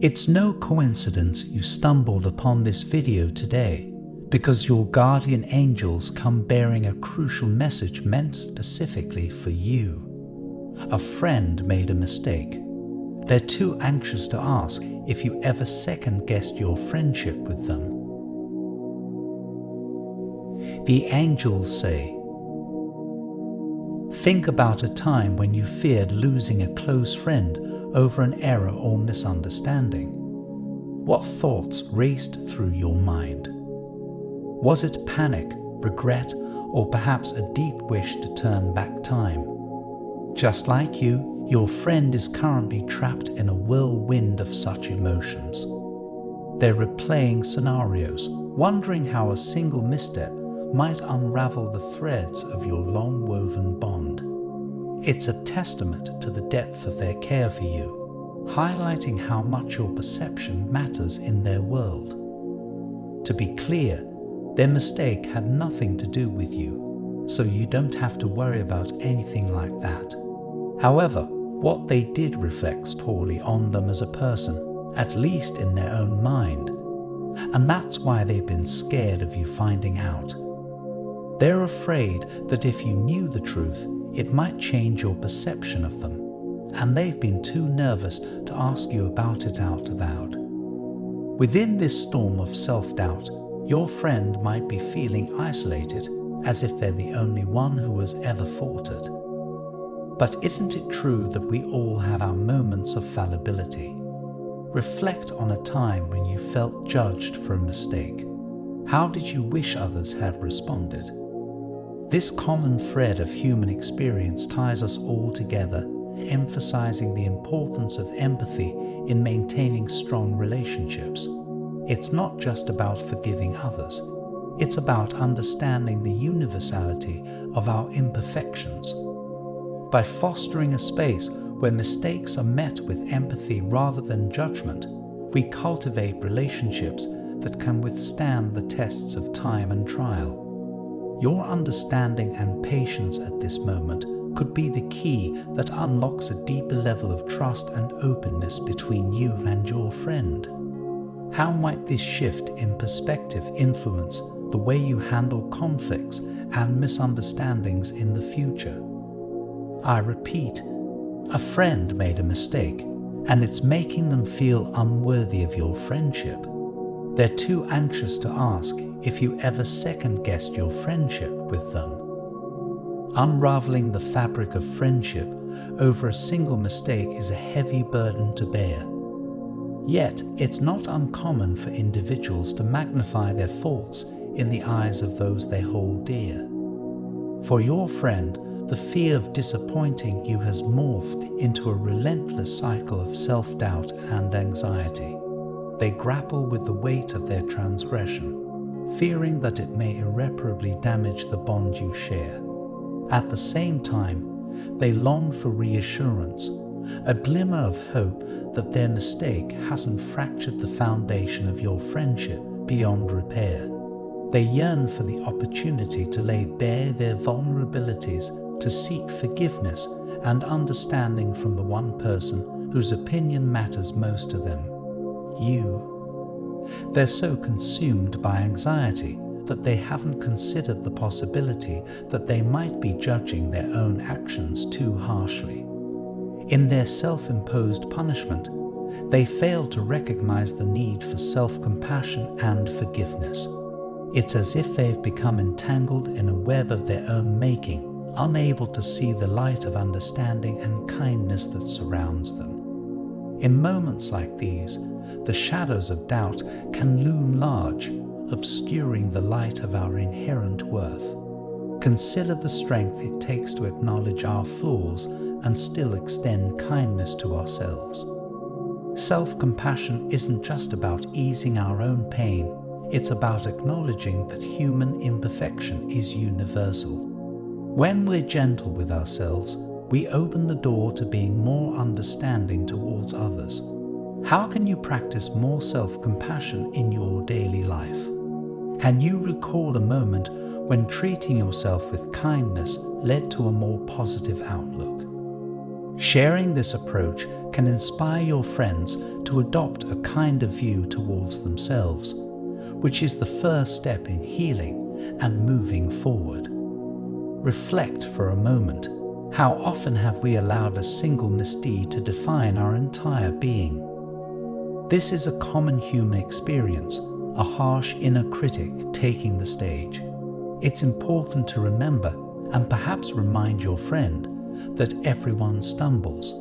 It's no coincidence you stumbled upon this video today, because your guardian angels come bearing a crucial message meant specifically for you. A friend made a mistake. They're too anxious to ask if you ever second-guessed your friendship with them. The angels say, think about a time when you feared losing a close friend over an error or misunderstanding. What thoughts raced through your mind? Was it panic, regret, or perhaps a deep wish to turn back time? Just like you, your friend is currently trapped in a whirlwind of such emotions. They're replaying scenarios, wondering how a single misstep might unravel the threads of your long-woven bond. It's a testament to the depth of their care for you, highlighting how much your perception matters in their world. To be clear, their mistake had nothing to do with you, so you don't have to worry about anything like that. However, what they did reflects poorly on them as a person, at least in their own mind, and that's why they've been scared of you finding out. They're afraid that if you knew the truth, it might change your perception of them, and they've been too nervous to ask you about it out loud. Within this storm of self-doubt, your friend might be feeling isolated, as if they're the only one who has ever faltered. But isn't it true that we all have our moments of fallibility? Reflect on a time when you felt judged for a mistake. How did you wish others had responded? This common thread of human experience ties us all together, emphasizing the importance of empathy in maintaining strong relationships. It's not just about forgiving others. It's about understanding the universality of our imperfections. By fostering a space where mistakes are met with empathy rather than judgment, we cultivate relationships that can withstand the tests of time and trial. Your understanding and patience at this moment could be the key that unlocks a deeper level of trust and openness between you and your friend. How might this shift in perspective influence the way you handle conflicts and misunderstandings in the future? I repeat, a friend made a mistake, and it's making them feel unworthy of your friendship. They're too anxious to ask if you ever second-guessed your friendship with them. Unraveling the fabric of friendship over a single mistake is a heavy burden to bear. Yet, it's not uncommon for individuals to magnify their faults in the eyes of those they hold dear. For your friend, the fear of disappointing you has morphed into a relentless cycle of self-doubt and anxiety. They grapple with the weight of their transgression, fearing that it may irreparably damage the bond you share. At the same time, they long for reassurance, a glimmer of hope that their mistake hasn't fractured the foundation of your friendship beyond repair. They yearn for the opportunity to lay bare their vulnerabilities, to seek forgiveness and understanding from the one person whose opinion matters most to them, you. They're so consumed by anxiety that they haven't considered the possibility that they might be judging their own actions too harshly. In their self-imposed punishment, they fail to recognize the need for self-compassion and forgiveness. It's as if they've become entangled in a web of their own making, unable to see the light of understanding and kindness that surrounds them. In moments like these, the shadows of doubt can loom large, obscuring the light of our inherent worth. Consider the strength it takes to acknowledge our flaws and still extend kindness to ourselves. Self-compassion isn't just about easing our own pain, it's about acknowledging that human imperfection is universal. When we're gentle with ourselves, we open the door to being more understanding towards others. How can you practice more self-compassion in your daily life? Can you recall a moment when treating yourself with kindness led to a more positive outlook? Sharing this approach can inspire your friends to adopt a kinder view towards themselves, which is the first step in healing and moving forward. Reflect for a moment. How often have we allowed a single misdeed to define our entire being? This is a common human experience, a harsh inner critic taking the stage. It's important to remember, and perhaps remind your friend, that everyone stumbles.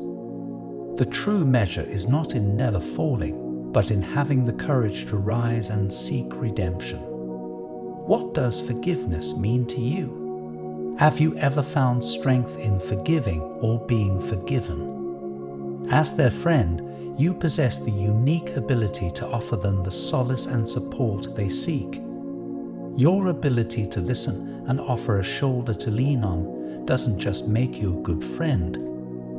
The true measure is not in never falling, but in having the courage to rise and seek redemption. What does forgiveness mean to you? Have you ever found strength in forgiving or being forgiven? As their friend, you possess the unique ability to offer them the solace and support they seek. Your ability to listen and offer a shoulder to lean on doesn't just make you a good friend,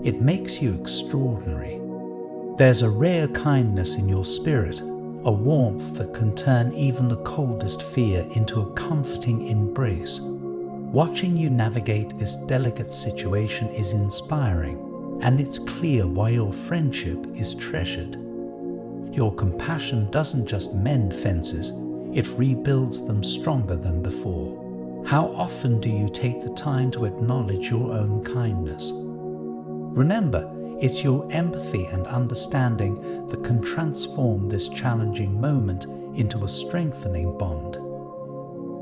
it makes you extraordinary. There's a rare kindness in your spirit, a warmth that can turn even the coldest fear into a comforting embrace. Watching you navigate this delicate situation is inspiring, and it's clear why your friendship is treasured. Your compassion doesn't just mend fences, it rebuilds them stronger than before. How often do you take the time to acknowledge your own kindness? Remember, it's your empathy and understanding that can transform this challenging moment into a strengthening bond.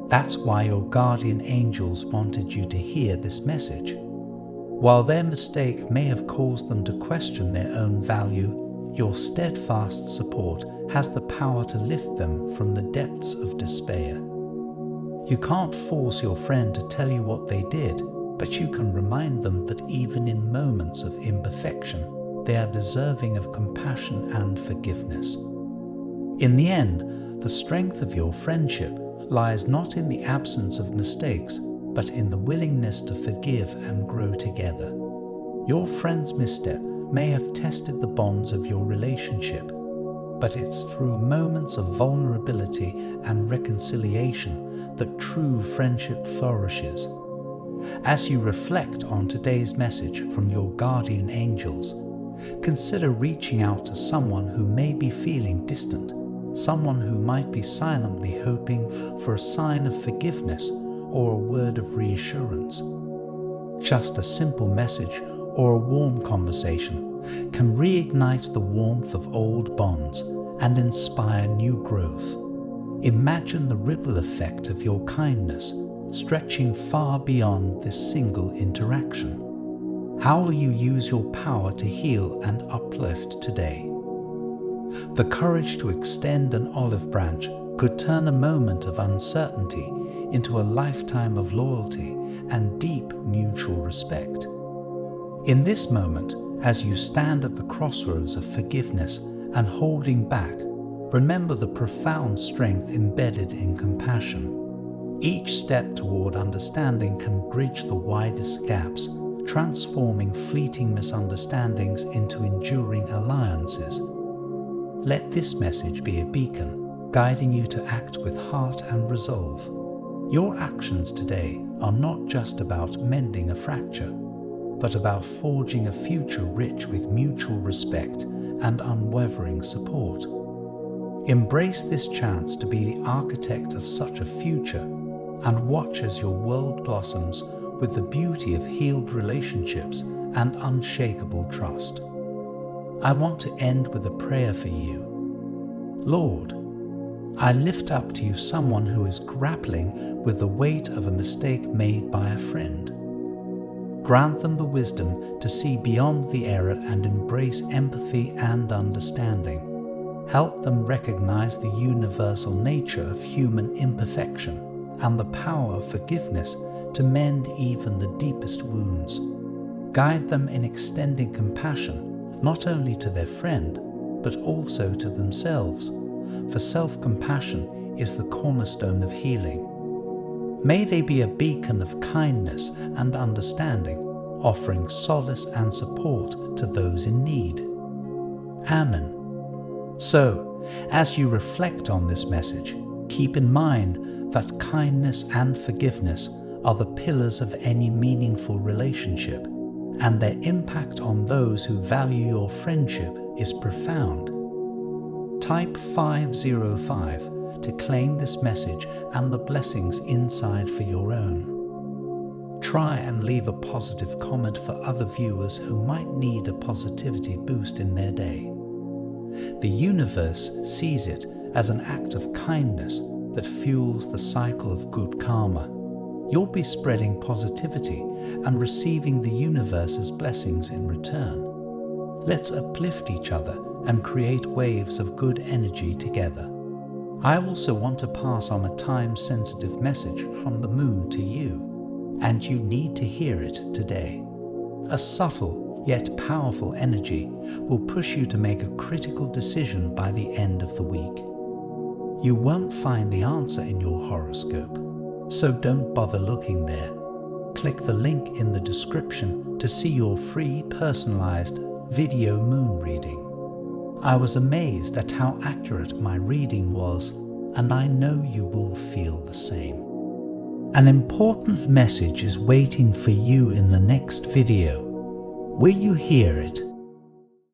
That's why your guardian angels wanted you to hear this message. While their mistake may have caused them to question their own value, your steadfast support has the power to lift them from the depths of despair. You can't force your friend to tell you what they did, but you can remind them that even in moments of imperfection, they are deserving of compassion and forgiveness. In the end, the strength of your friendship lies not in the absence of mistakes, but in the willingness to forgive and grow together. Your friend's misstep may have tested the bonds of your relationship, but it's through moments of vulnerability and reconciliation that true friendship flourishes. As you reflect on today's message from your guardian angels, consider reaching out to someone who may be feeling distant, someone who might be silently hoping for a sign of forgiveness or a word of reassurance. Just a simple message or a warm conversation can reignite the warmth of old bonds and inspire new growth. Imagine the ripple effect of your kindness stretching far beyond this single interaction. How will you use your power to heal and uplift today? The courage to extend an olive branch could turn a moment of uncertainty into a lifetime of loyalty and deep mutual respect. In this moment, as you stand at the crossroads of forgiveness and holding back, remember the profound strength embedded in compassion. Each step toward understanding can bridge the widest gaps, transforming fleeting misunderstandings into enduring alliances. Let this message be a beacon, guiding you to act with heart and resolve. Your actions today are not just about mending a fracture, but about forging a future rich with mutual respect and unwavering support. Embrace this chance to be the architect of such a future, and watch as your world blossoms with the beauty of healed relationships and unshakable trust. I want to end with a prayer for you. Lord, I lift up to you someone who is grappling with the weight of a mistake made by a friend. Grant them the wisdom to see beyond the error and embrace empathy and understanding. Help them recognize the universal nature of human imperfection and the power of forgiveness to mend even the deepest wounds. Guide them in extending compassion, not only to their friend, but also to themselves, for self-compassion is the cornerstone of healing. May they be a beacon of kindness and understanding, offering solace and support to those in need. Amen. So, as you reflect on this message, keep in mind that kindness and forgiveness are the pillars of any meaningful relationship, and their impact on those who value your friendship is profound. Type 505 to claim this message and the blessings inside for your own. Try and leave a positive comment for other viewers who might need a positivity boost in their day. The universe sees it as an act of kindness that fuels the cycle of good karma. You'll be spreading positivity and receiving the universe's blessings in return. Let's uplift each other and create waves of good energy together. I also want to pass on a time-sensitive message from the moon to you, and you need to hear it today. A subtle yet powerful energy will push you to make a critical decision by the end of the week. You won't find the answer in your horoscope, so don't bother looking there. Click the link in the description to see your free personalized video moon reading. I was amazed at how accurate my reading was, and I know you will feel the same. An important message is waiting for you in the next video. Will you hear it?